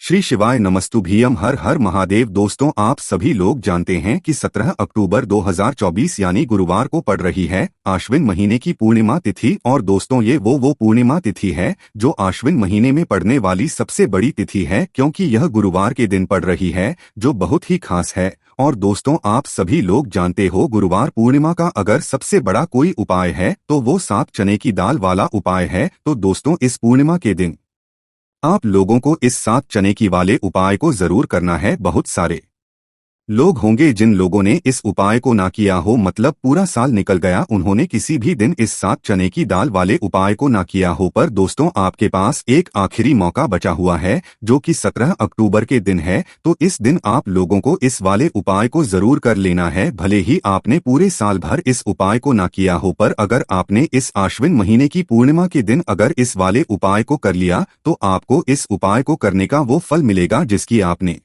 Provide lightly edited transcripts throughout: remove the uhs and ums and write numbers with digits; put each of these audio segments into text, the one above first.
श्री शिवाय नमस्तुभ्यम। हर हर महादेव। दोस्तों, आप सभी लोग जानते हैं कि 17 अक्टूबर 2024 यानी गुरुवार को पड़ रही है आश्विन महीने की पूर्णिमा तिथि। और दोस्तों, ये वो पूर्णिमा तिथि है जो आश्विन महीने में पड़ने वाली सबसे बड़ी तिथि है, क्योंकि यह गुरुवार के दिन पड़ रही है, जो बहुत ही खास है। और दोस्तों, आप सभी लोग जानते हो, गुरुवार पूर्णिमा का अगर सबसे बड़ा कोई उपाय है तो वो 7 चने की दाल वाला उपाय है। तो दोस्तों, इस पूर्णिमा के दिन आप लोगों को इस 7 चने की वाले उपाय को जरूर करना है। बहुत सारे लोग होंगे जिन लोगों ने इस उपाय को ना किया हो, मतलब पूरा साल निकल गया, उन्होंने किसी भी दिन इस 7 चने की दाल वाले उपाय को ना किया हो। पर दोस्तों, आपके पास एक आखिरी मौका बचा हुआ है, जो कि 17 अक्टूबर के दिन है। तो इस दिन आप लोगों को इस वाले उपाय को जरूर कर लेना है। भले ही आपने पूरे साल भर इस उपाय को ना किया हो, पर अगर आपने इस आश्विन महीने की पूर्णिमा के दिन अगर इस वाले उपाय को कर लिया तो आपको इस उपाय को करने का वो फल मिलेगा जिसकी आपने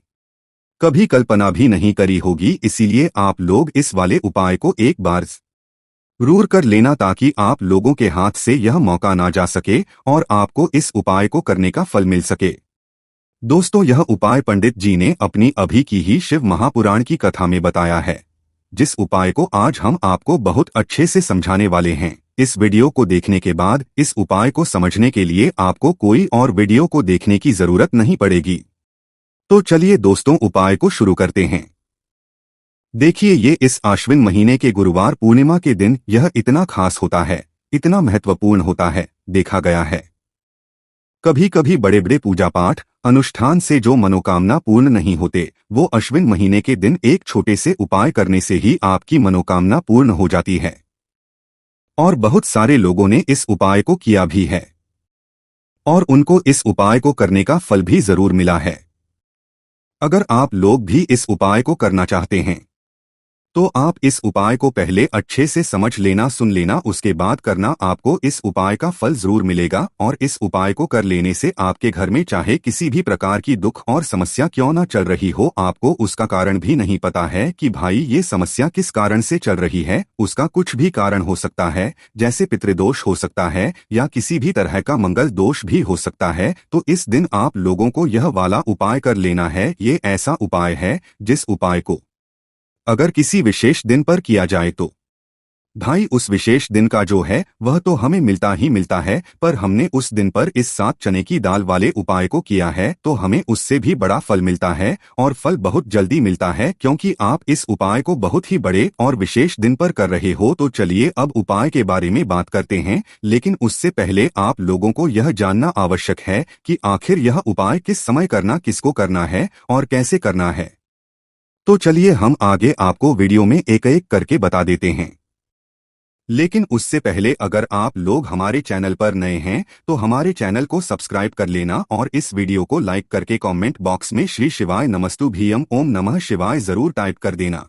कभी कल्पना भी नहीं करी होगी। इसीलिए आप लोग इस वाले उपाय को एक बार जरूर कर लेना, ताकि आप लोगों के हाथ से यह मौका ना जा सके और आपको इस उपाय को करने का फल मिल सके। दोस्तों, यह उपाय पंडित जी ने अपनी अभी की ही शिव महापुराण की कथा में बताया है, जिस उपाय को आज हम आपको बहुत अच्छे से समझाने वाले हैं। इस वीडियो को देखने के बाद इस उपाय को समझने के लिए आपको कोई और वीडियो को देखने की जरूरत नहीं पड़ेगी। तो चलिए दोस्तों, उपाय को शुरू करते हैं। देखिए, ये इस आश्विन महीने के गुरुवार पूर्णिमा के दिन यह इतना खास होता है, इतना महत्वपूर्ण होता है। देखा गया है कभी कभी बड़े बड़े पूजा पाठ अनुष्ठान से जो मनोकामना पूर्ण नहीं होते, वो अश्विन महीने के दिन एक छोटे से उपाय करने से ही आपकी मनोकामना पूर्ण हो जाती है। और बहुत सारे लोगों ने इस उपाय को किया भी है और उनको इस उपाय को करने का फल भी जरूर मिला है। अगर आप लोग भी इस उपाय को करना चाहते हैं तो आप इस उपाय को पहले अच्छे से समझ लेना, सुन लेना, उसके बाद करना। आपको इस उपाय का फल जरूर मिलेगा। और इस उपाय को कर लेने से आपके घर में चाहे किसी भी प्रकार की दुख और समस्या क्यों ना चल रही हो, आपको उसका कारण भी नहीं पता है कि भाई ये समस्या किस कारण से चल रही है। उसका कुछ भी कारण हो सकता है, जैसे पितृदोष हो सकता है या किसी भी तरह का मंगल दोष भी हो सकता है। तो इस दिन आप लोगों को यह वाला उपाय कर लेना है। ये ऐसा उपाय है जिस उपाय को अगर किसी विशेष दिन पर किया जाए तो भाई उस विशेष दिन का जो है वह तो हमें मिलता ही मिलता है, पर हमने उस दिन पर इस 7 चने की दाल वाले उपाय को किया है तो हमें उससे भी बड़ा फल मिलता है। और फल बहुत जल्दी मिलता है, क्योंकि आप इस उपाय को बहुत ही बड़े और विशेष दिन पर कर रहे हो। तो चलिए अब उपाय के बारे में बात करते हैं, लेकिन उससे पहले आप लोगों को यह जानना आवश्यक है कि आखिर यह उपाय किस समय करना, किसको करना है और कैसे करना है। तो चलिए हम आगे आपको वीडियो में एक एक करके बता देते हैं। लेकिन उससे पहले अगर आप लोग हमारे चैनल पर नए हैं तो हमारे चैनल को सब्सक्राइब कर लेना और इस वीडियो को लाइक करके कमेंट बॉक्स में श्री शिवाय नमस्तुभ्यम ओम नमः शिवाय जरूर टाइप कर देना।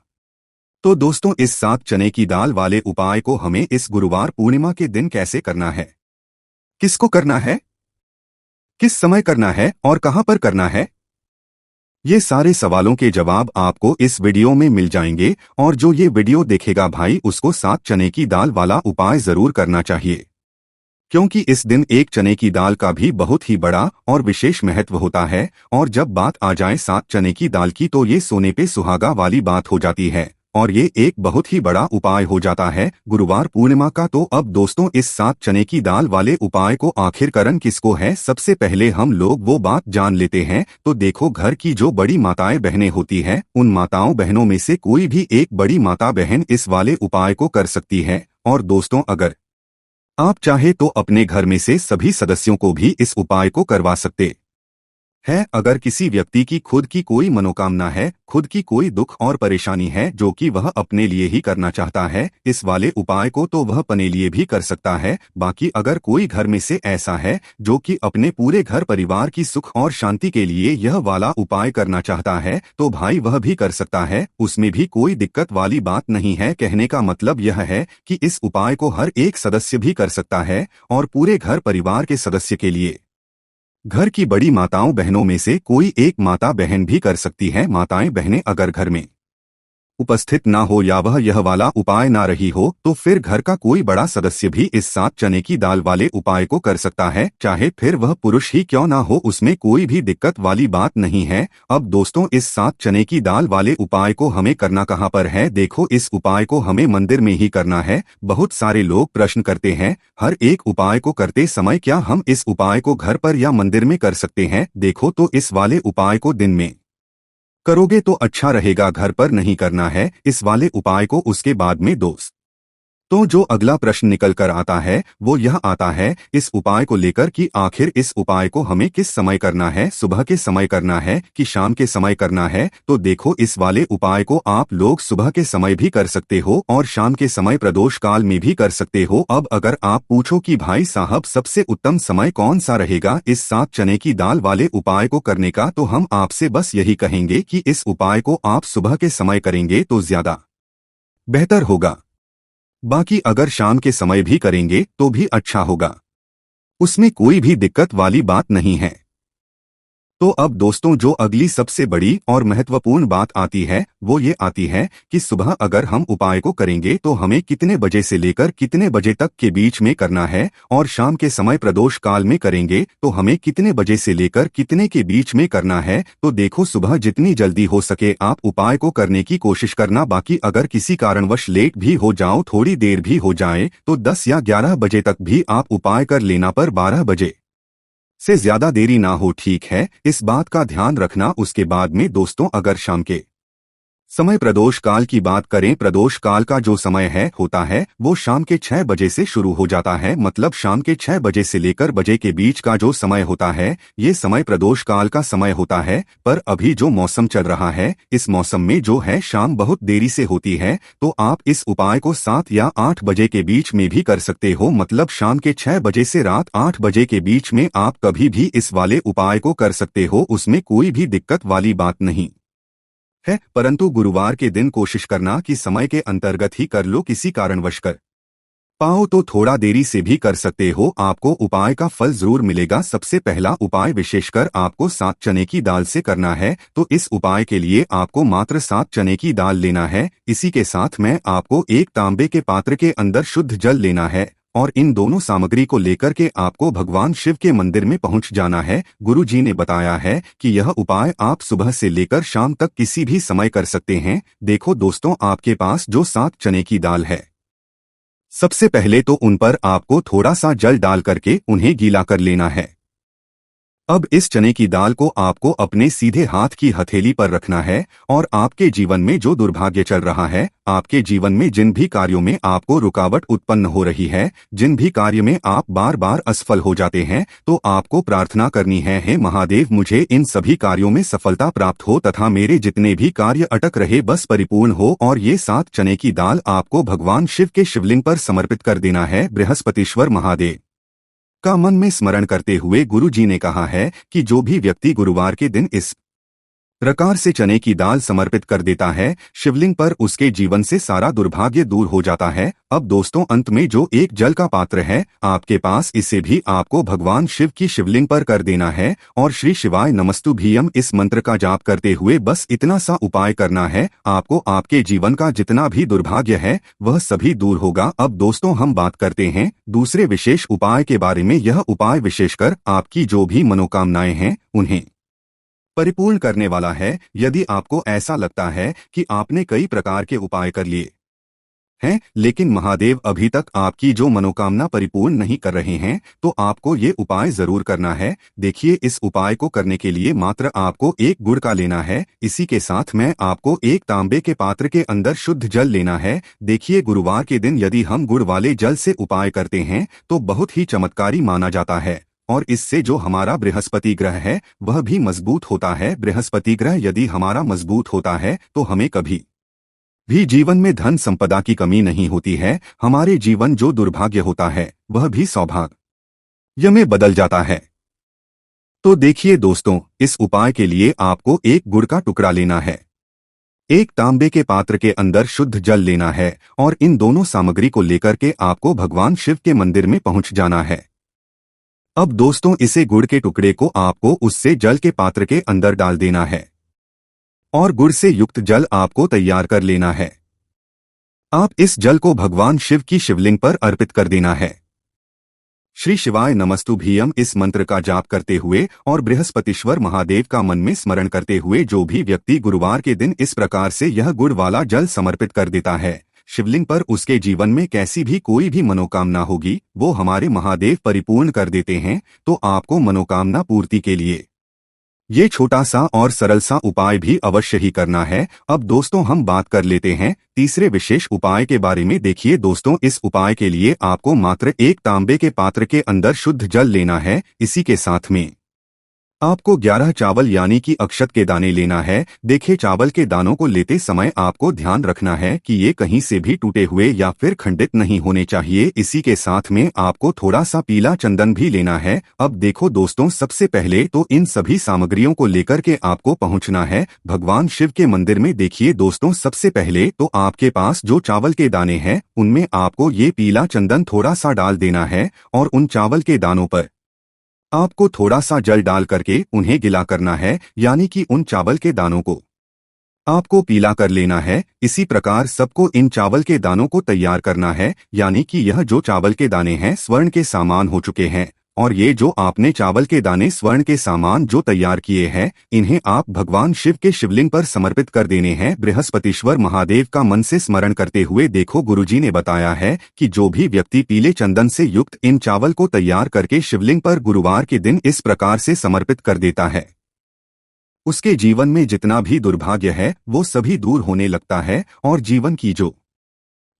तो दोस्तों, इस 7 चने की दाल वाले उपाय को हमें इस गुरुवार पूर्णिमा के दिन कैसे करना है, किसको करना है, किस समय करना है और कहां पर करना है, ये सारे सवालों के जवाब आपको इस वीडियो में मिल जाएंगे। और जो ये वीडियो देखेगा भाई, उसको 7 चने की दाल वाला उपाय जरूर करना चाहिए, क्योंकि इस दिन एक चने की दाल का भी बहुत ही बड़ा और विशेष महत्व होता है। और जब बात आ जाए 7 चने की दाल की, तो ये सोने पे सुहागा वाली बात हो जाती है और ये एक बहुत ही बड़ा उपाय हो जाता है गुरुवार पूर्णिमा का। तो अब दोस्तों, इस 7 चने की दाल वाले उपाय को आखिर करन किसको है, सबसे पहले हम लोग वो बात जान लेते हैं। तो देखो, घर की जो बड़ी माताएं बहनें होती हैं, उन माताओं बहनों में से कोई भी एक बड़ी माता बहन इस वाले उपाय को कर सकती है। और दोस्तों, अगर आप चाहे तो अपने घर में से सभी सदस्यों को भी इस उपाय को करवा सकते है। अगर किसी व्यक्ति की खुद की कोई मनोकामना है, खुद की कोई दुख और परेशानी है जो कि वह अपने लिए ही करना चाहता है इस वाले उपाय को, तो वह अपने लिए भी कर सकता है। बाकी अगर कोई घर में से ऐसा है जो कि अपने पूरे घर परिवार की सुख और शांति के लिए यह वाला उपाय करना चाहता है, तो भाई वह भी कर सकता है। उसमें भी कोई दिक्कत वाली बात नहीं है। कहने का मतलब यह है कि इस उपाय को हर एक सदस्य भी कर सकता है और पूरे घर परिवार के सदस्य के लिए घर की बड़ी माताओं बहनों में से कोई एक माता बहन भी कर सकती है। माताएं बहनें अगर घर में उपस्थित ना हो या वह यह वाला उपाय ना रही हो तो फिर घर का कोई बड़ा सदस्य भी इस 7 चने की दाल वाले उपाय को कर सकता है, चाहे फिर वह पुरुष ही क्यों ना हो, उसमें कोई भी दिक्कत वाली बात नहीं है। अब दोस्तों, इस 7 चने की दाल वाले उपाय को हमें करना कहाँ पर है? देखो, इस उपाय को हमें मंदिर में ही करना है। बहुत सारे लोग प्रश्न करते हैं, हर एक उपाय को करते समय क्या हम इस उपाय को घर पर या मंदिर में कर सकते हैं? देखो, तो इस वाले उपाय को दिन में करोगे तो अच्छा रहेगा, घर पर नहीं करना है इस वाले उपाय को उसके बाद में दोस्त। तो जो अगला प्रश्न निकल कर आता है वो यह आता है इस उपाय को लेकर कि आखिर इस उपाय को हमें किस समय करना है, सुबह के समय करना है कि शाम के समय करना है? तो देखो, इस वाले उपाय को आप लोग सुबह के समय भी कर सकते हो और शाम के समय प्रदोष काल में भी कर सकते हो। अब अगर आप पूछो कि भाई साहब सबसे उत्तम समय कौन सा रहेगा इस 7 चने की दाल वाले उपाय को करने का, तो हम आपसे बस यही कहेंगे कि इस उपाय को आप सुबह के समय करेंगे तो ज्यादा बेहतर होगा। बाकी अगर शाम के समय भी करेंगे तो भी अच्छा होगा, उसमें कोई भी दिक्कत वाली बात नहीं है। तो अब दोस्तों, जो अगली सबसे बड़ी और महत्वपूर्ण बात आती है वो ये आती है कि सुबह अगर हम उपाय को करेंगे तो हमें कितने बजे से लेकर कितने बजे तक के बीच में करना है, और शाम के समय प्रदोष काल में करेंगे तो हमें कितने बजे से लेकर कितने के बीच में करना है। तो देखो, सुबह जितनी जल्दी हो सके आप उपाय को करने की कोशिश करना। बाकी अगर किसी कारणवश लेट भी हो जाओ, थोड़ी देर भी हो जाए, तो 10 या 11 बजे तक भी आप उपाय कर लेना, पर 12 बजे से ज्यादा देरी ना हो, ठीक है? इस बात का ध्यान रखना। उसके बाद में दोस्तों, अगर शाम के समय प्रदोष काल की बात करें, प्रदोष काल का जो समय होता है वो शाम के 6 बजे से शुरू हो जाता है। मतलब शाम के 6 बजे से लेकर बजे के बीच का जो समय होता है ये समय प्रदोष काल का समय होता है। पर अभी जो मौसम चल रहा है इस मौसम में जो है शाम बहुत देरी से होती है, तो आप इस उपाय को 7 या 8 बजे के बीच में भी कर सकते हो। मतलब शाम के 6 बजे से रात 8 बजे के बीच में आप कभी भी इस वाले उपाय को कर सकते हो, उसमें कोई भी दिक्कत वाली बात नहीं है। परंतु गुरुवार के दिन कोशिश करना कि समय के अंतर्गत ही कर लो, किसी कारणवश कर पाओ तो थोड़ा देरी से भी कर सकते हो, आपको उपाय का फल जरूर मिलेगा। सबसे पहला उपाय विशेषकर आपको 7 चने की दाल से करना है, तो इस उपाय के लिए आपको मात्र 7 चने की दाल लेना है। इसी के साथ में आपको एक तांबे के पात्र के अंदर शुद्ध जल लेना है और इन दोनों सामग्री को लेकर के आपको भगवान शिव के मंदिर में पहुंच जाना है। गुरु जी ने बताया है कि यह उपाय आप सुबह से लेकर शाम तक किसी भी समय कर सकते हैं। देखो दोस्तों, आपके पास जो 7 चने की दाल है, सबसे पहले तो उन पर आपको थोड़ा सा जल डाल करके उन्हें गीला कर लेना है। अब इस चने की दाल को आपको अपने सीधे हाथ की हथेली पर रखना है और आपके जीवन में जो दुर्भाग्य चल रहा है, आपके जीवन में जिन भी कार्यों में आपको रुकावट उत्पन्न हो रही है, जिन भी कार्य में आप बार बार असफल हो जाते हैं, तो आपको प्रार्थना करनी है, हे महादेव मुझे इन सभी कार्यों में सफलता प्राप्त हो तथा मेरे जितने भी कार्य अटक रहे बस परिपूर्ण हो। और ये 7 चने की दाल आपको भगवान शिव के शिवलिंग पर समर्पित कर देना है। बृहस्पतिश्वर महादेव का मन में स्मरण करते हुए गुरु जी ने कहा है कि जो भी व्यक्ति गुरुवार के दिन इस प्रकार से चने की दाल समर्पित कर देता है शिवलिंग पर, उसके जीवन से सारा दुर्भाग्य दूर हो जाता है। अब दोस्तों, अंत में जो एक जल का पात्र है आपके पास, इसे भी आपको भगवान शिव की शिवलिंग पर कर देना है और श्री शिवाय नमस्तुभ्यम इस मंत्र का जाप करते हुए बस इतना सा उपाय करना है। आपको आपके जीवन का जितना भी दुर्भाग्य है वह सभी दूर होगा। अब दोस्तों, हम बात करते हैं दूसरे विशेष उपाय के बारे में। यह उपाय विशेषकर आपकी जो भी मनोकामनाएं हैं उन्हें परिपूर्ण करने वाला है। यदि आपको ऐसा लगता है कि आपने कई प्रकार के उपाय कर लिए हैं लेकिन महादेव अभी तक आपकी जो मनोकामना परिपूर्ण नहीं कर रहे हैं, तो आपको ये उपाय जरूर करना है। देखिए, इस उपाय को करने के लिए मात्र आपको एक गुड़ का लेना है। इसी के साथ में आपको एक तांबे के पात्र के अंदर शुद्ध जल लेना है। देखिए, गुरुवार के दिन यदि हम गुड़ वाले जल से उपाय करते हैं तो बहुत ही चमत्कारी माना जाता है और इससे जो हमारा बृहस्पति ग्रह है वह भी मजबूत होता है। बृहस्पति ग्रह यदि हमारा मजबूत होता है तो हमें कभी भी जीवन में धन संपदा की कमी नहीं होती है। हमारे जीवन जो दुर्भाग्य होता है वह भी सौभाग्य में बदल जाता है। तो देखिए दोस्तों, इस उपाय के लिए आपको एक गुड़ का टुकड़ा लेना है, एक तांबे के पात्र के अंदर शुद्ध जल लेना है और इन दोनों सामग्री को लेकर के आपको भगवान शिव के मंदिर में पहुंच जाना है। अब दोस्तों, इसे गुड़ के टुकड़े को आपको उससे जल के पात्र के अंदर डाल देना है और गुड़ से युक्त जल आपको तैयार कर लेना है। आप इस जल को भगवान शिव की शिवलिंग पर अर्पित कर देना है। श्री शिवाय नमस्तुभ्यम इस मंत्र का जाप करते हुए और बृहस्पतिश्वर महादेव का मन में स्मरण करते हुए जो भी व्यक्ति गुरुवार के दिन इस प्रकार से यह गुड़ वाला जल समर्पित कर देता है शिवलिंग पर, उसके जीवन में कैसी भी कोई भी मनोकामना होगी वो हमारे महादेव परिपूर्ण कर देते हैं। तो आपको मनोकामना पूर्ति के लिए ये छोटा सा और सरल सा उपाय भी अवश्य ही करना है। अब दोस्तों हम बात कर लेते हैं तीसरे विशेष उपाय के बारे में। देखिए दोस्तों, इस उपाय के लिए आपको मात्र एक तांबे के पात्र के अंदर शुद्ध जल लेना है। इसी के साथ में आपको 11 चावल यानी कि अक्षत के दाने लेना है। देखिए चावल के दानों को लेते समय आपको ध्यान रखना है कि ये कहीं से भी टूटे हुए या फिर खंडित नहीं होने चाहिए। इसी के साथ में आपको थोड़ा सा पीला चंदन भी लेना है। अब देखो दोस्तों, सबसे पहले तो इन सभी सामग्रियों को लेकर के आपको पहुंचना है भगवान शिव के मंदिर में। देखिए दोस्तों, सबसे पहले तो आपके पास जो चावल के दाने हैं उनमें आपको ये पीला चंदन थोड़ा सा डाल देना है और उन चावल के दानों पर आपको थोड़ा सा जल डाल करके उन्हें गिला करना है, यानी कि उन चावल के दानों को आपको पीला कर लेना है। इसी प्रकार सबको इन चावल के दानों को तैयार करना है, यानी कि यह जो चावल के दाने हैं स्वर्ण के सामान हो चुके हैं और ये जो आपने चावल के दाने स्वर्ण के सामान जो तैयार किए हैं इन्हें आप भगवान शिव के शिवलिंग पर समर्पित कर देने हैं बृहस्पतिश्वर महादेव का मन से स्मरण करते हुए। देखो गुरुजी ने बताया है कि जो भी व्यक्ति पीले चंदन से युक्त इन चावल को तैयार करके शिवलिंग पर गुरुवार के दिन इस प्रकार से समर्पित कर देता है उसके जीवन में जितना भी दुर्भाग्य है वो सभी दूर होने लगता है और जीवन की जो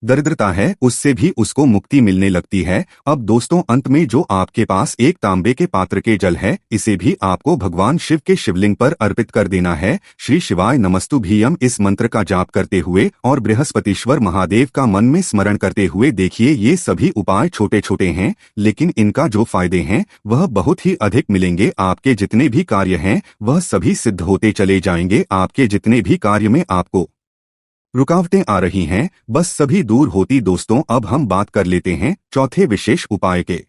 दरिद्रता है उससे भी उसको मुक्ति मिलने लगती है। अब दोस्तों, अंत में जो आपके पास एक तांबे के पात्र के जल है इसे भी आपको भगवान शिव के शिवलिंग पर अर्पित कर देना है। श्री शिवाय नमस्तुभ्यम इस मंत्र का जाप करते हुए और बृहस्पतिश्वर महादेव का मन में स्मरण करते हुए। देखिए ये सभी उपाय छोटे छोटे हैं लेकिन इनका जो फायदे हैं वह बहुत ही अधिक मिलेंगे। आपके जितने भी कार्य हैं वह सभी सिद्ध होते चले जाएंगे। आपके जितने भी कार्य में आपको रुकावटें आ रही हैं बस सभी दूर होती। दोस्तों, अब हम बात कर लेते हैं चौथे विशेष उपाय के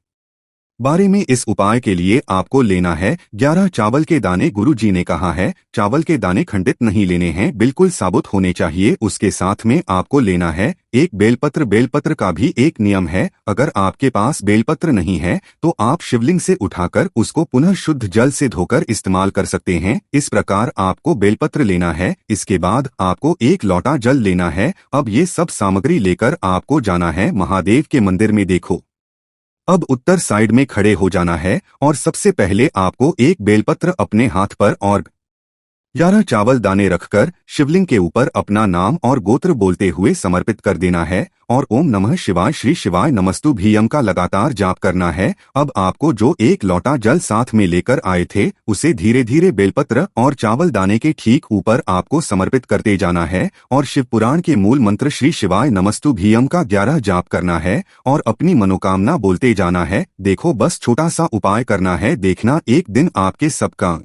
बारे में। इस उपाय के लिए आपको लेना है 11 चावल के दाने। गुरु जी ने कहा है चावल के दाने खंडित नहीं लेने हैं, बिल्कुल साबुत होने चाहिए। उसके साथ में आपको लेना है एक बेलपत्र। बेलपत्र का भी एक नियम है, अगर आपके पास बेलपत्र नहीं है तो आप शिवलिंग से उठाकर उसको पुनः शुद्ध जल से धोकर इस्तेमाल कर सकते हैं। इस प्रकार आपको बेलपत्र लेना है। इसके बाद आपको एक लोटा जल लेना है। अब ये सब सामग्री लेकर आपको जाना है महादेव के मंदिर में। देखो अब उत्तर साइड में खड़े हो जाना है और सबसे पहले आपको एक बेलपत्र अपने हाथ पर और 11 चावल दाने रखकर शिवलिंग के ऊपर अपना नाम और गोत्र बोलते हुए समर्पित कर देना है और ओम नमः शिवाय श्री शिवाय नमस्तुभ्यम का लगातार जाप करना है। अब आपको जो एक लोटा जल साथ में लेकर आए थे उसे धीरे धीरे बेलपत्र और चावल दाने के ठीक ऊपर आपको समर्पित करते जाना है और शिव पुराण के मूल मंत्र श्री शिवाय नमस्तुभ्यम का 11 जाप करना है और अपनी मनोकामना बोलते जाना है। देखो बस छोटा सा उपाय करना है, देखना एक दिन आपके सब काम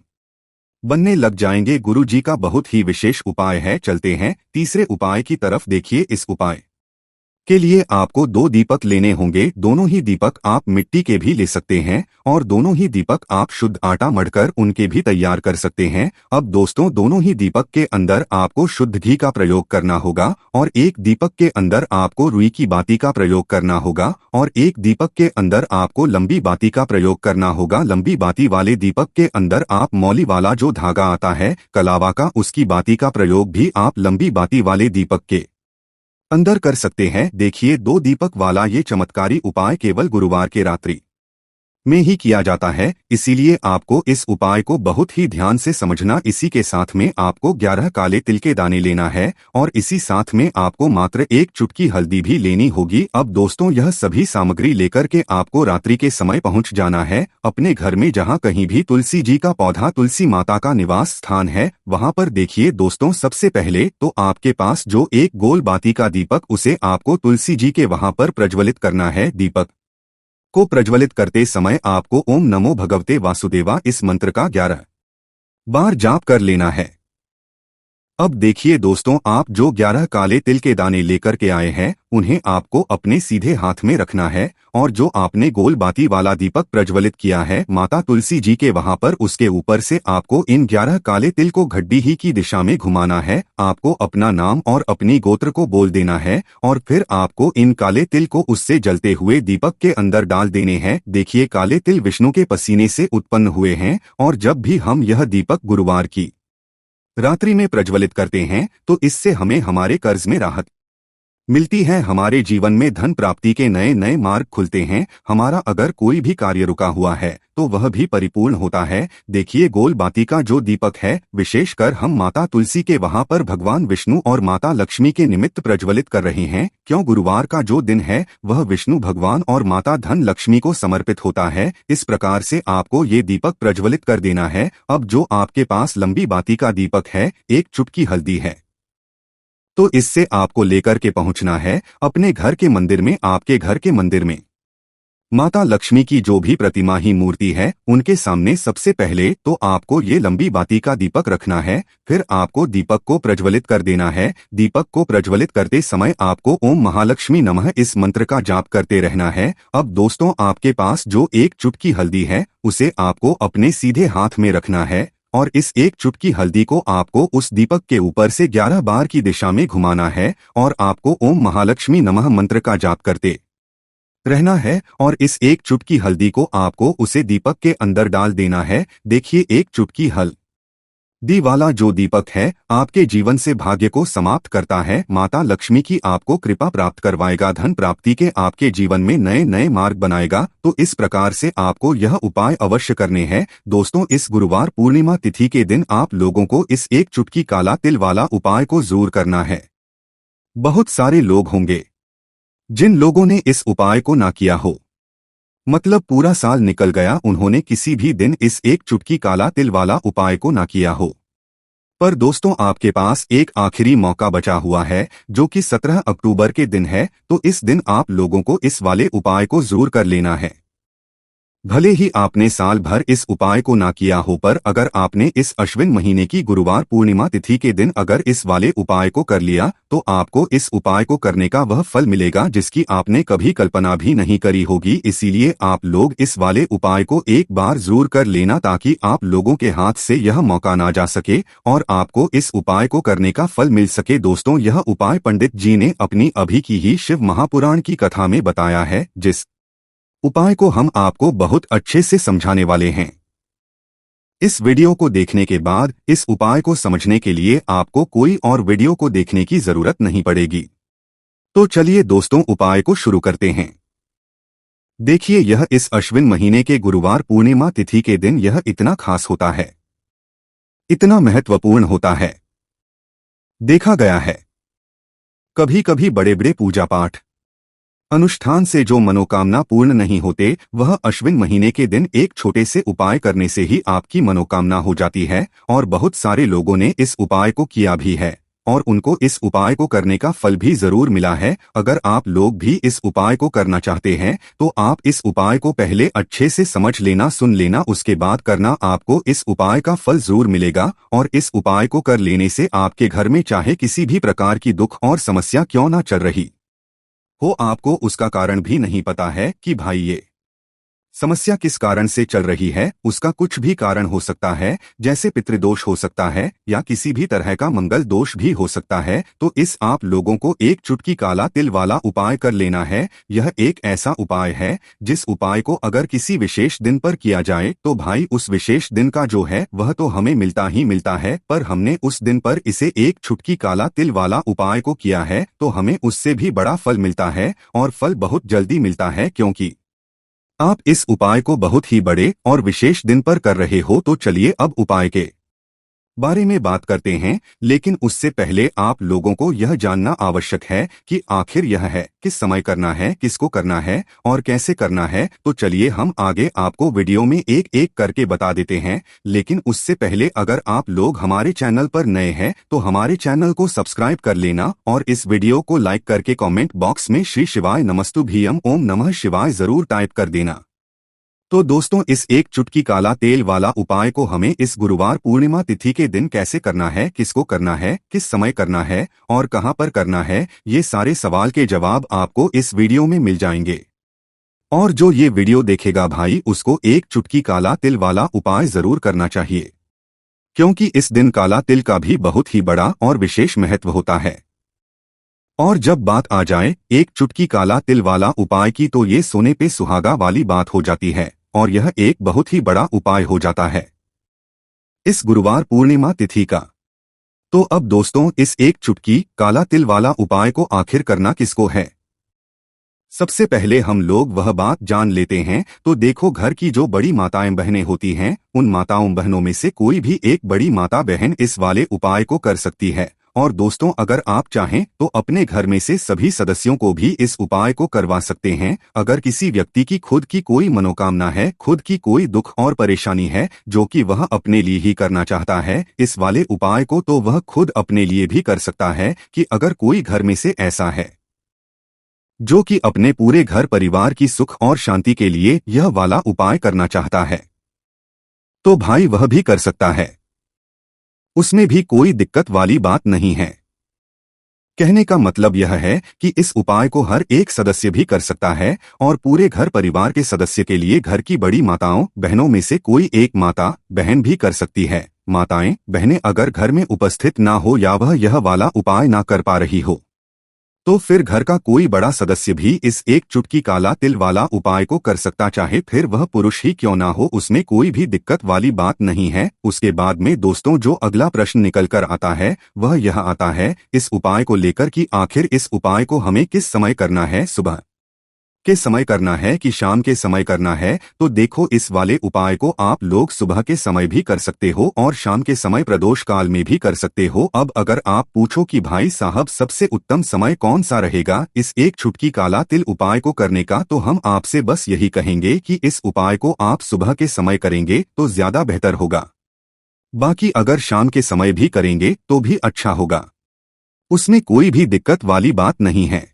बनने लग जाएंगे। गुरु जी का बहुत ही विशेष उपाय है। चलते हैं तीसरे उपाय की तरफ। देखिए इस उपाय के लिए आपको 2 दीपक लेने होंगे। दोनों ही दीपक आप मिट्टी के भी ले सकते हैं और दोनों ही दीपक आप शुद्ध आटा मढ़कर उनके भी तैयार कर सकते हैं। अब दोस्तों, दोनों ही दीपक के अंदर आपको शुद्ध घी का प्रयोग करना होगा और एक दीपक के अंदर आपको रुई की बाती का प्रयोग करना होगा और एक दीपक के अंदर आपको लंबी बाती का प्रयोग करना होगा। लंबी बाती वाले दीपक के अंदर आप मौली वाला जो धागा आता है कलावा का उसकी बाती का प्रयोग भी आप लंबी बाती वाले दीपक के अंदर कर सकते हैं। देखिए 2 दीपक वाला ये चमत्कारी उपाय केवल गुरुवार के रात्रि में ही किया जाता है, इसीलिए आपको इस उपाय को बहुत ही ध्यान से समझना। इसी के साथ में आपको 11 काले तिल के दाने लेना है और इसी साथ में आपको मात्र एक चुटकी हल्दी भी लेनी होगी। अब दोस्तों, यह सभी सामग्री लेकर के आपको रात्रि के समय पहुंच जाना है अपने घर में जहां कहीं भी तुलसी जी का पौधा, तुलसी माता का निवास स्थान है वहां पर। देखिए दोस्तों, सबसे पहले तो आपके पास जो एक गोल बाती का दीपक उसे आपको तुलसी जी के वहां पर प्रज्वलित करना है। दीपक को प्रज्वलित करते समय आपको ओम नमो भगवते वासुदेवा इस मंत्र का 11 बार जाप कर लेना है। अब देखिए दोस्तों, आप जो 11 काले तिल के दाने लेकर के आए हैं उन्हें आपको अपने सीधे हाथ में रखना है, और जो आपने गोल बाती वाला दीपक प्रज्वलित किया है माता तुलसी जी के वहां पर, उसके ऊपर से आपको इन 11 काले तिल को घड्डी ही की दिशा में घुमाना है। आपको अपना नाम और अपनी गोत्र को बोल देना है और फिर आपको इन काले तिल को उससे जलते हुए दीपक के अंदर डाल देने हैं। देखिए, काले तिल विष्णु के पसीने से उत्पन्न हुए हैं, और जब भी हम यह दीपक गुरुवार की रात्रि में प्रज्वलित करते हैं तो इससे हमें हमारे कर्ज में राहत मिलती है, हमारे जीवन में धन प्राप्ति के नए नए मार्ग खुलते हैं, हमारा अगर कोई भी कार्य रुका हुआ है तो वह भी परिपूर्ण होता है। देखिए, गोल बाती का जो दीपक है विशेषकर हम माता तुलसी के वहां पर भगवान विष्णु और माता लक्ष्मी के निमित्त प्रज्वलित कर रहे हैं, क्यों गुरुवार का जो दिन है वह विष्णु भगवान और माता धन लक्ष्मी को समर्पित होता है। इस प्रकार से आपको ये दीपक प्रज्वलित कर देना है। अब जो आपके पास लंबी बाती का दीपक है, एक चुटकी हल्दी है, तो इससे आपको लेकर के पहुंचना है अपने घर के मंदिर में। आपके घर के मंदिर में माता लक्ष्मी की जो भी प्रतिमा ही मूर्ति है उनके सामने सबसे पहले तो आपको ये लंबी बाती का दीपक रखना है। फिर आपको दीपक को प्रज्वलित कर देना है। दीपक को प्रज्वलित करते समय आपको ओम महालक्ष्मी नमः इस मंत्र का जाप करते रहना है। अब दोस्तों, आपके पास जो एक चुटकी हल्दी है उसे आपको अपने सीधे हाथ में रखना है, और इस एक चुटकी हल्दी को आपको उस दीपक के ऊपर से 11 बार की दिशा में घुमाना है, और आपको ओम महालक्ष्मी नमः मंत्र का जाप करते रहना है, और इस एक चुटकी हल्दी को आपको उसे दीपक के अंदर डाल देना है। देखिए, एक चुटकी हल्दी वाला जो दीपक है आपके जीवन से भाग्य को समाप्त करता है, माता लक्ष्मी की आपको कृपा प्राप्त करवाएगा, धन प्राप्ति के आपके जीवन में नए नए मार्ग बनाएगा। तो इस प्रकार से आपको यह उपाय अवश्य करने हैं। दोस्तों, इस गुरुवार पूर्णिमा तिथि के दिन आप लोगों को इस एक चुटकी काला तिल वाला उपाय को जरूर करना है। बहुत सारे लोग होंगे जिन लोगों ने इस उपाय को ना किया हो, मतलब पूरा साल निकल गया उन्होंने किसी भी दिन इस एक चुटकी काला तिल वाला उपाय को ना किया हो। पर दोस्तों, आपके पास एक आखिरी मौका बचा हुआ है जो कि 17 अक्टूबर के दिन है, तो इस दिन आप लोगों को इस वाले उपाय को जरूर कर लेना है। भले ही आपने साल भर इस उपाय को ना किया हो, पर अगर आपने इस अश्विन महीने की गुरुवार पूर्णिमा तिथि के दिन अगर इस वाले उपाय को कर लिया तो आपको इस उपाय को करने का वह फल मिलेगा जिसकी आपने कभी कल्पना भी नहीं करी होगी। इसीलिए आप लोग इस वाले उपाय को एक बार जरूर कर लेना, ताकि आप लोगों के हाथ से यह मौका ना जा सके और आपको इस उपाय को करने का फल मिल सके। दोस्तों, यह उपाय पंडित जी ने अपनी अभी की ही शिव महापुराण की कथा में बताया है, जिस उपाय को हम आपको बहुत अच्छे से समझाने वाले हैं। इस वीडियो को देखने के बाद इस उपाय को समझने के लिए आपको कोई और वीडियो को देखने की जरूरत नहीं पड़ेगी। तो चलिए दोस्तों, उपाय को शुरू करते हैं। देखिए, यह इस अश्विन महीने के गुरुवार पूर्णिमा तिथि के दिन यह इतना खास होता है, इतना महत्वपूर्ण होता है। देखा गया है कभी कभी बड़े बड़े पूजा पाठ अनुष्ठान से जो मनोकामना पूर्ण नहीं होते, वह अश्विन महीने के दिन एक छोटे से उपाय करने से ही आपकी मनोकामना हो जाती है। और बहुत सारे लोगों ने इस उपाय को किया भी है और उनको इस उपाय को करने का फल भी जरूर मिला है। अगर आप लोग भी इस उपाय को करना चाहते हैं तो आप इस उपाय को पहले अच्छे से समझ लेना, सुन लेना, उसके बाद करना। आपको इस उपाय का फल जरूर मिलेगा, और इस उपाय को कर लेने से आपके घर में चाहे किसी भी प्रकार की दुख और समस्या क्यों ना चल रही हो, आपको उसका कारण भी नहीं पता है कि भाई ये समस्या किस कारण से चल रही है। उसका कुछ भी कारण हो सकता है, जैसे पितृदोष हो सकता है या किसी भी तरह का मंगल दोष भी हो सकता है। तो इस आप लोगों को एक चुटकी काला तिल वाला उपाय कर लेना है। यह एक ऐसा उपाय है जिस उपाय को अगर किसी विशेष दिन पर किया जाए तो भाई उस विशेष दिन का जो है वह तो हमें मिलता ही मिलता है, पर हमने उस दिन पर इसे एक चुटकी काला तिल वाला उपाय को किया है तो हमें उससे भी बड़ा फल मिलता है, और फल बहुत जल्दी मिलता है, क्योंकि आप इस उपाय को बहुत ही बड़े और विशेष दिन पर कर रहे हो। तो चलिए अब उपाय के बारे में बात करते हैं, लेकिन उससे पहले आप लोगों को यह जानना आवश्यक है कि आखिर यह है किस समय करना है, किसको करना है और कैसे करना है। तो चलिए हम आगे आपको वीडियो में एक एक करके बता देते हैं, लेकिन उससे पहले अगर आप लोग हमारे चैनल पर नए हैं तो हमारे चैनल को सब्सक्राइब कर लेना और इस वीडियो को लाइक करके कॉमेंट बॉक्स में श्री शिवाय नमस्तुभ्यम ओम नमः शिवाय जरूर टाइप कर देना। तो दोस्तों, इस एक चुटकी काला तेल वाला उपाय को हमें इस गुरुवार पूर्णिमा तिथि के दिन कैसे करना है, किसको करना है, किस समय करना है और कहां पर करना है, ये सारे सवाल के जवाब आपको इस वीडियो में मिल जाएंगे। और जो ये वीडियो देखेगा भाई, उसको एक चुटकी काला तिल वाला उपाय जरूर करना चाहिए, क्योंकि इस दिन काला तिल का भी बहुत ही बड़ा और विशेष महत्व होता है। और जब बात आ जाए एक चुटकी काला तिल वाला उपाय की, तो ये सोने पे सुहागा वाली बात हो जाती है और यह एक बहुत ही बड़ा उपाय हो जाता है इस गुरुवार पूर्णिमा तिथि का। तो अब दोस्तों, इस एक चुटकी काला तिल वाला उपाय को आखिर करना किसको है, सबसे पहले हम लोग वह बात जान लेते हैं। तो देखो, घर की जो बड़ी माताएं बहनें होती हैं, उन माताओं बहनों में से कोई भी एक बड़ी माता बहन इस वाले उपाय को कर सकती है। और दोस्तों, अगर आप चाहें तो अपने घर में से सभी सदस्यों को भी इस उपाय को करवा सकते हैं। अगर किसी व्यक्ति की खुद की कोई मनोकामना है, खुद की कोई दुख और परेशानी है जो कि वह अपने लिए ही करना चाहता है इस वाले उपाय को, तो वह खुद अपने लिए भी कर सकता है। कि अगर कोई घर में से ऐसा है जो कि अपने पूरे घर परिवार की सुख और शांति के लिए यह वाला उपाय करना चाहता है, तो भाई वह भी कर सकता है, उसमें भी कोई दिक्कत वाली बात नहीं है। कहने का मतलब यह है कि इस उपाय को हर एक सदस्य भी कर सकता है और पूरे घर परिवार के सदस्य के लिए घर की बड़ी माताओं बहनों में से कोई एक माता बहन भी कर सकती है। माताएं बहनें अगर घर में उपस्थित ना हो या वह यह वाला उपाय ना कर पा रही हो, तो फिर घर का कोई बड़ा सदस्य भी इस एक चुटकी काला तिल वाला उपाय को कर सकता, चाहे फिर वह पुरुष ही क्यों ना हो, उसमें कोई भी दिक्कत वाली बात नहीं है। उसके बाद में दोस्तों, जो अगला प्रश्न निकल कर आता है वह यह आता है इस उपाय को लेकर कि आखिर इस उपाय को हमें किस समय करना है, सुबह के समय करना है कि शाम के समय करना है। तो देखो, इस वाले उपाय को आप लोग सुबह के समय भी कर सकते हो और शाम के समय प्रदोष काल में भी कर सकते हो। अब अगर आप पूछो कि भाई साहब सबसे उत्तम समय कौन सा रहेगा इस एक चुटकी काला तिल उपाय को करने का, तो हम आपसे बस यही कहेंगे कि इस उपाय को आप सुबह के समय करेंगे तो ज्यादा बेहतर होगा। बाकी अगर शाम के समय भी करेंगे तो भी अच्छा होगा, उसमें कोई भी दिक्कत वाली बात नहीं है।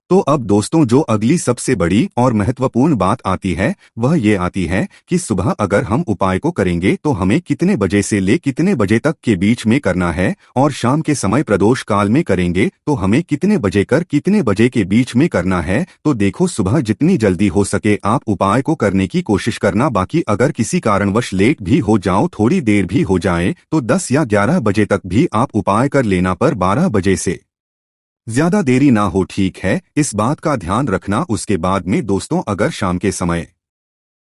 तो अब दोस्तों, जो अगली सबसे बड़ी और महत्वपूर्ण बात आती है वह ये आती है कि सुबह अगर हम उपाय को करेंगे तो हमें कितने बजे से ले कितने बजे तक के बीच में करना है, और शाम के समय प्रदोष काल में करेंगे तो हमें कितने बजे कर कितने बजे के बीच में करना है। तो देखो, सुबह जितनी जल्दी हो सके आप उपाय को करने की कोशिश करना। बाकी अगर किसी कारणवश लेट भी हो जाओ, थोड़ी देर भी हो जाए, तो 10 या 11 बजे तक भी आप उपाय कर लेना, पर 12 बजे से ज्यादा देरी ना हो, ठीक है, इस बात का ध्यान रखना। उसके बाद में दोस्तों, अगर शाम के समय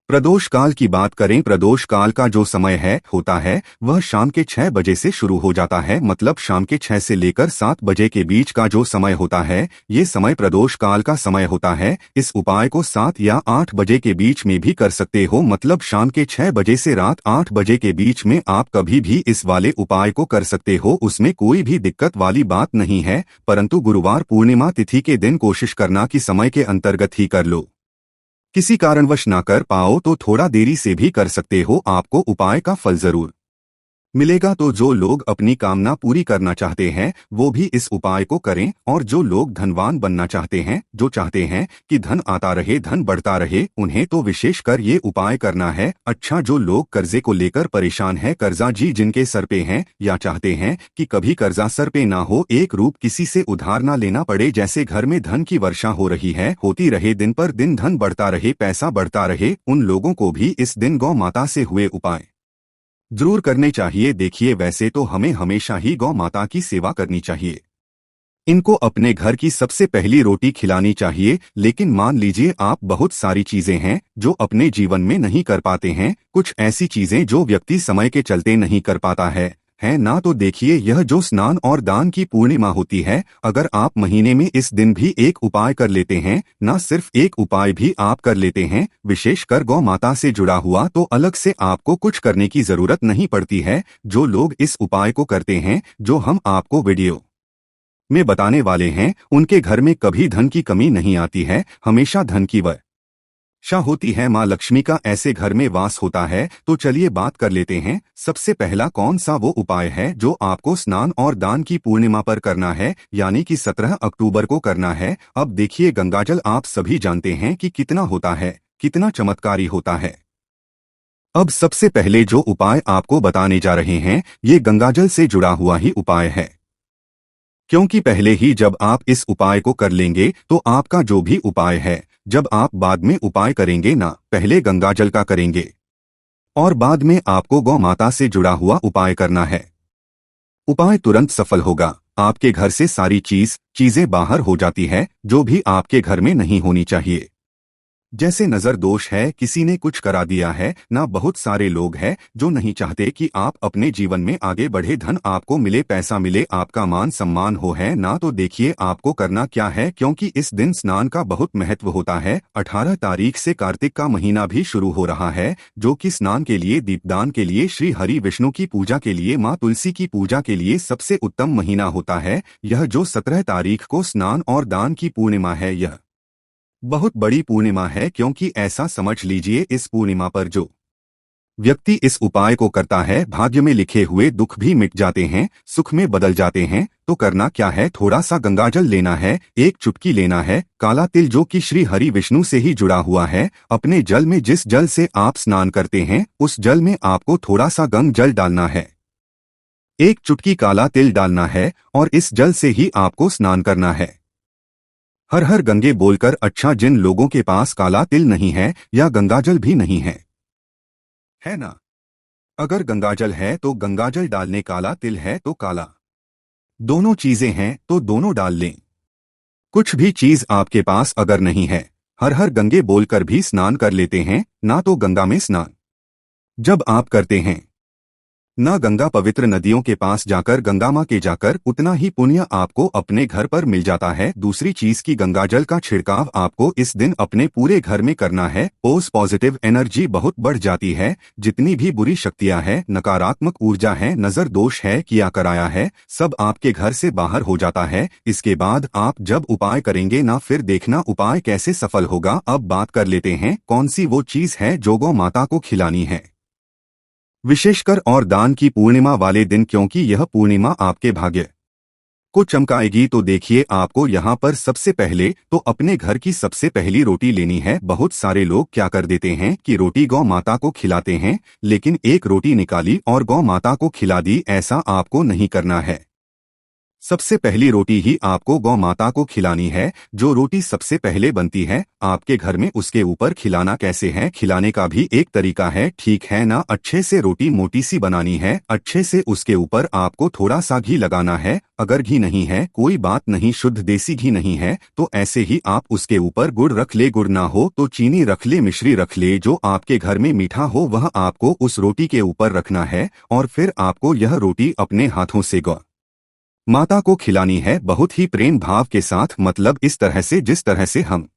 प्रदोष काल की बात करें, प्रदोष काल का जो समय होता है वह शाम के 6 बजे से शुरू हो जाता है। मतलब शाम के 6 से लेकर 7 बजे के बीच का जो समय होता है, ये समय प्रदोष काल का समय होता है। इस उपाय को 7 या 8 बजे के बीच में भी कर सकते हो। मतलब शाम के 6 बजे से रात 8 बजे के बीच में आप कभी भी इस वाले उपाय को कर सकते हो, उसमें कोई भी दिक्कत वाली बात नहीं है। परंतु गुरुवार पूर्णिमा तिथि के दिन कोशिश करना कि समय के अंतर्गत ही कर लो। किसी कारणवश ना कर पाओ तो थोड़ा देरी से भी कर सकते हो, आपको उपाय का फल जरूर मिलेगा। तो जो लोग अपनी कामना पूरी करना चाहते हैं वो भी इस उपाय को करें, और जो लोग धनवान बनना चाहते हैं, जो चाहते हैं कि धन आता रहे, धन बढ़ता रहे, उन्हें तो विशेषकर ये उपाय करना है। अच्छा, जो लोग कर्जे को लेकर परेशान है, कर्जा जी जिनके सर पे हैं, या चाहते हैं कि कभी कर्जा सर पे ना हो, एक रूप किसी से उधार ना लेना पड़े, जैसे घर में धन की वर्षा हो रही है, होती रहे, दिन पर दिन धन बढ़ता रहे, पैसा बढ़ता रहे, उन लोगों को भी इस दिन गौ माता से हुए उपाय जरूर करने चाहिए। देखिए, वैसे तो हमें हमेशा ही गौ माता की सेवा करनी चाहिए, इनको अपने घर की सबसे पहली रोटी खिलानी चाहिए। लेकिन मान लीजिए आप बहुत सारी चीजें हैं जो अपने जीवन में नहीं कर पाते हैं, कुछ ऐसी चीजें जो व्यक्ति समय के चलते नहीं कर पाता है ना। तो देखिए, यह जो स्नान और दान की पूर्णिमा होती है, अगर आप महीने में इस दिन भी एक उपाय कर लेते हैं, ना सिर्फ एक उपाय भी आप कर लेते हैं, विशेषकर गौ माता से जुड़ा हुआ, तो अलग से आपको कुछ करने की जरूरत नहीं पड़ती है। जो लोग इस उपाय को करते हैं, जो हम आपको वीडियो में बताने वाले हैं, उनके घर में कभी धन की कमी नहीं आती है, हमेशा धन की वर्षा होती है, माँ लक्ष्मी का ऐसे घर में वास होता है। तो चलिए बात कर लेते हैं, सबसे पहला कौन सा वो उपाय है जो आपको स्नान और दान की पूर्णिमा पर करना है, यानी कि 17 अक्टूबर को करना है। अब देखिए, गंगाजल आप सभी जानते हैं कि कितना होता है, कितना चमत्कारी होता है। अब सबसे पहले जो उपाय आपको बताने जा रहे हैं ये गंगाजल से जुड़ा हुआ ही उपाय है, क्योंकि पहले ही जब आप इस उपाय को कर लेंगे तो आपका जो भी उपाय है, जब आप बाद में उपाय करेंगे ना, पहले गंगाजल का करेंगे और बाद में आपको गौ माता से जुड़ा हुआ उपाय करना है। उपाय तुरंत सफल होगा। आपके घर से सारी चीजें बाहर हो जाती है जो भी आपके घर में नहीं होनी चाहिए। जैसे नजर दोष है, किसी ने कुछ करा दिया है ना, बहुत सारे लोग हैं जो नहीं चाहते कि आप अपने जीवन में आगे बढ़े, धन आपको मिले, पैसा मिले, आपका मान सम्मान हो, है ना। तो देखिए आपको करना क्या है, क्योंकि इस दिन स्नान का बहुत महत्व होता है। 18 तारीख से कार्तिक का महीना भी शुरू हो रहा है, जो कि स्नान के लिए, दीपदान के लिए, श्री हरि विष्णु की पूजा के लिए, माँ तुलसी की पूजा के लिए सबसे उत्तम महीना होता है। यह जो 17 तारीख को स्नान और दान की पूर्णिमा है, यह बहुत बड़ी पूर्णिमा है, क्योंकि ऐसा समझ लीजिए इस पूर्णिमा पर जो व्यक्ति इस उपाय को करता है, भाग्य में लिखे हुए दुख भी मिट जाते हैं, सुख में बदल जाते हैं। तो करना क्या है, थोड़ा सा गंगाजल लेना है, एक चुटकी लेना है, काला तिल जो कि श्री हरि विष्णु से ही जुड़ा हुआ है। अपने जल में, जिस जल से आप स्नान करते हैं, उस जल में आपको थोड़ा सा गंग जल डालना है, एक चुटकी काला तिल डालना है और इस जल से ही आपको स्नान करना है। हर हर गंगे बोलकर। अच्छा, जिन लोगों के पास काला तिल नहीं है या गंगाजल भी नहीं है ना, अगर गंगाजल है तो गंगाजल डालने, काला तिल है तो काला, दोनों चीजें हैं तो दोनों डाल लें। कुछ भी चीज आपके पास अगर नहीं है, हर हर गंगे बोलकर भी स्नान कर लेते हैं ना, तो गंगा में स्नान जब आप करते हैं ना, गंगा पवित्र नदियों के पास जाकर, गंगा माँ के जाकर, उतना ही पुण्य आपको अपने घर पर मिल जाता है। दूसरी चीज की गंगाजल का छिड़काव आपको इस दिन अपने पूरे घर में करना है। पॉजिटिव एनर्जी बहुत बढ़ जाती है। जितनी भी बुरी शक्तियां हैं, नकारात्मक ऊर्जा है, नजर दोष है, किया कराया है, सब आपके घर से बाहर हो जाता है। इसके बाद आप जब उपाय करेंगे ना, फिर देखना उपाय कैसे सफल होगा। अब बात कर लेते हैं कौन सी वो चीज है जो गौ माता को खिलानी है, विशेषकर और दान की पूर्णिमा वाले दिन, क्योंकि यह पूर्णिमा आपके भाग्य को चमकाएगी। तो देखिए आपको यहाँ पर सबसे पहले तो अपने घर की सबसे पहली रोटी लेनी है। बहुत सारे लोग क्या कर देते हैं कि रोटी गौ माता को खिलाते हैं, लेकिन एक रोटी निकाली और गौ माता को खिला दी, ऐसा आपको नहीं करना है। सबसे पहली रोटी ही आपको गौ माता को खिलानी है। जो रोटी सबसे पहले बनती है आपके घर में, उसके ऊपर खिलाना कैसे है, खिलाने का भी एक तरीका है, ठीक है ना। अच्छे से रोटी मोटी सी बनानी है, अच्छे से उसके ऊपर आपको थोड़ा सा घी लगाना है। अगर घी नहीं है कोई बात नहीं, शुद्ध देसी घी नहीं है तो ऐसे ही आप उसके ऊपर गुड़ रख ले, गुड़ ना हो तो चीनी रख ले, मिश्री रख ले, जो आपके घर में मीठा हो वह आपको उस रोटी के ऊपर रखना है। और फिर आपको यह रोटी अपने हाथों से गौ माता को खिलानी है, बहुत ही प्रेम भाव के साथ, मतलब इस तरह से जिस तरह से हम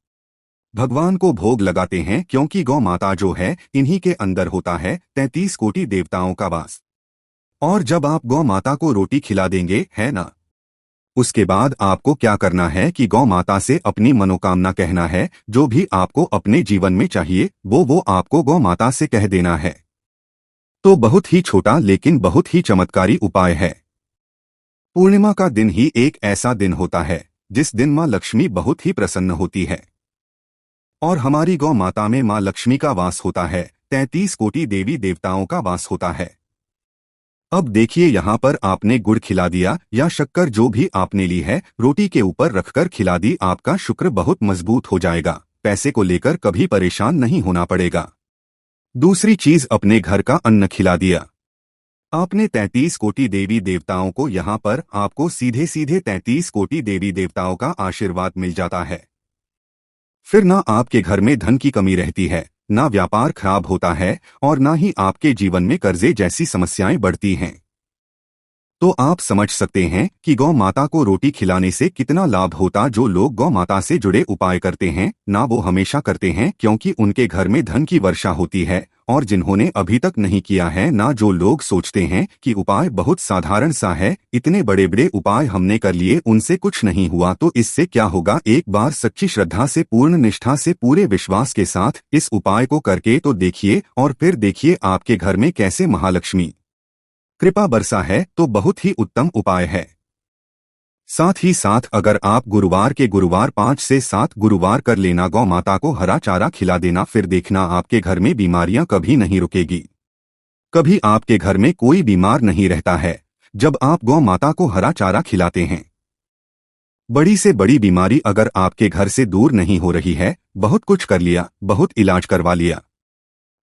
भगवान को भोग लगाते हैं, क्योंकि गौ माता जो है इन्हीं के अंदर होता है 33 कोटि देवताओं का वास। और जब आप गौ माता को रोटी खिला देंगे, है ना, उसके बाद आपको क्या करना है कि गौ माता से अपनी मनोकामना कहना है। जो भी आपको अपने जीवन में चाहिए वो आपको गौ माता से कह देना है। तो बहुत ही छोटा लेकिन बहुत ही चमत्कारी उपाय है। पूर्णिमा का दिन ही एक ऐसा दिन होता है जिस दिन माँ लक्ष्मी बहुत ही प्रसन्न होती है और हमारी गौ माता में माँ लक्ष्मी का वास होता है, 33 कोटि देवी देवताओं का वास होता है। अब देखिए यहाँ पर आपने गुड़ खिला दिया या शक्कर जो भी आपने ली है, रोटी के ऊपर रखकर खिला दी, आपका शुक्र बहुत मजबूत हो जाएगा, पैसे को लेकर कभी परेशान नहीं होना पड़ेगा। दूसरी चीज, अपने घर का अन्न खिला दिया आपने 33 कोटि देवी देवताओं को, यहाँ पर आपको सीधे सीधे 33 कोटि देवी देवताओं का आशीर्वाद मिल जाता है। फिर ना आपके घर में धन की कमी रहती है, ना व्यापार खराब होता है और ना ही आपके जीवन में कर्जे जैसी समस्याएं बढ़ती हैं। तो आप समझ सकते हैं कि गौ माता को रोटी खिलाने से कितना लाभ होता। जो लोग गौ माता से जुड़े उपाय करते हैं ना, वो हमेशा करते हैं, क्योंकि उनके घर में धन की वर्षा होती है। और जिन्होंने अभी तक नहीं किया है ना, जो लोग सोचते हैं कि उपाय बहुत साधारण सा है, इतने बड़े बड़े उपाय हमने कर लिए उनसे कुछ नहीं हुआ, तो इससे क्या होगा, एक बार सच्ची श्रद्धा से, पूर्ण निष्ठा से, पूरे विश्वास के साथ इस उपाय को करके तो देखिए, और फिर देखिए आपके घर में कैसे महालक्ष्मी कृपा बरसा है। तो बहुत ही उत्तम उपाय है। साथ ही साथ अगर आप गुरुवार के गुरुवार 5 से 7 गुरुवार कर लेना, गौ माता को हरा चारा खिला देना, फिर देखना आपके घर में बीमारियां कभी नहीं रुकेगी। कभी आपके घर में कोई बीमार नहीं रहता है जब आप गौ माता को हरा चारा खिलाते हैं। बड़ी से बड़ी बीमारी अगर आपके घर से दूर नहीं हो रही है, बहुत कुछ कर लिया, बहुत इलाज करवा लिया,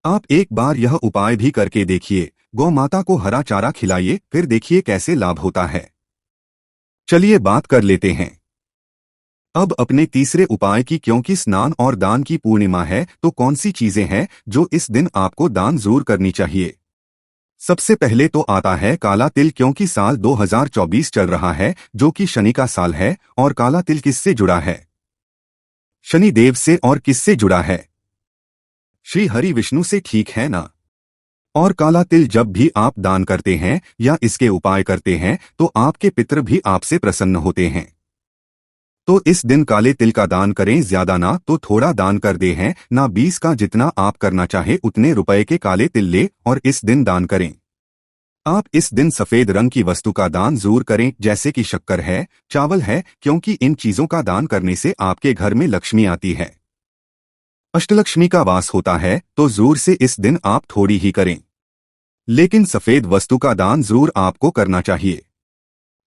आप एक बार यह उपाय भी करके देखिए। गौ माता को हरा चारा खिलाइए, फिर देखिए कैसे लाभ होता है। चलिए बात कर लेते हैं अब अपने तीसरे उपाय की। क्योंकि स्नान और दान की पूर्णिमा है, तो कौन सी चीजें हैं जो इस दिन आपको दान जरूर करनी चाहिए। सबसे पहले तो आता है काला तिल। क्योंकि साल 2024 चल रहा है, जो कि शनि का साल है। और काला तिल किससे जुड़ा है? शनि देव से। और किससे जुड़ा है? श्री हरि विष्णु से, ठीक है ना। और काला तिल जब भी आप दान करते हैं या इसके उपाय करते हैं, तो आपके पितर भी आपसे प्रसन्न होते हैं। तो इस दिन काले तिल का दान करें। ज्यादा ना तो थोड़ा दान कर दे हैं, ना 20 का, जितना आप करना चाहे उतने रुपए के काले तिल ले और इस दिन दान करें। आप इस दिन सफेद रंग की वस्तु का दान जरूर करें, जैसे कि शक्कर है, चावल है, क्योंकि इन चीजों का दान करने से आपके घर में लक्ष्मी आती है, अष्टलक्ष्मी का वास होता है। तो जरूर से इस दिन आप थोड़ी ही करें, लेकिन सफेद वस्तु का दान जरूर आपको करना चाहिए।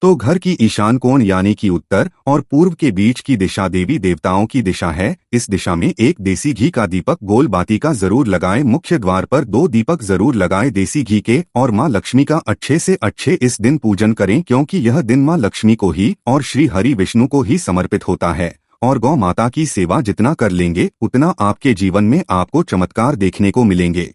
तो घर की ईशान कोण यानी कि उत्तर और पूर्व के बीच की दिशा देवी देवताओं की दिशा है। इस दिशा में एक देसी घी का दीपक गोल बाती का जरूर लगाएं। मुख्य द्वार पर 2 दीपक जरूर लगाएं देसी घी के। और मां लक्ष्मी का अच्छे से अच्छे इस दिन पूजन करें, क्योंकि यह दिन मां लक्ष्मी को ही और श्री हरि विष्णु को ही समर्पित होता है। और गौ माता की सेवा जितना कर लेंगे, उतना आपके जीवन में आपको चमत्कार देखने को मिलेंगे।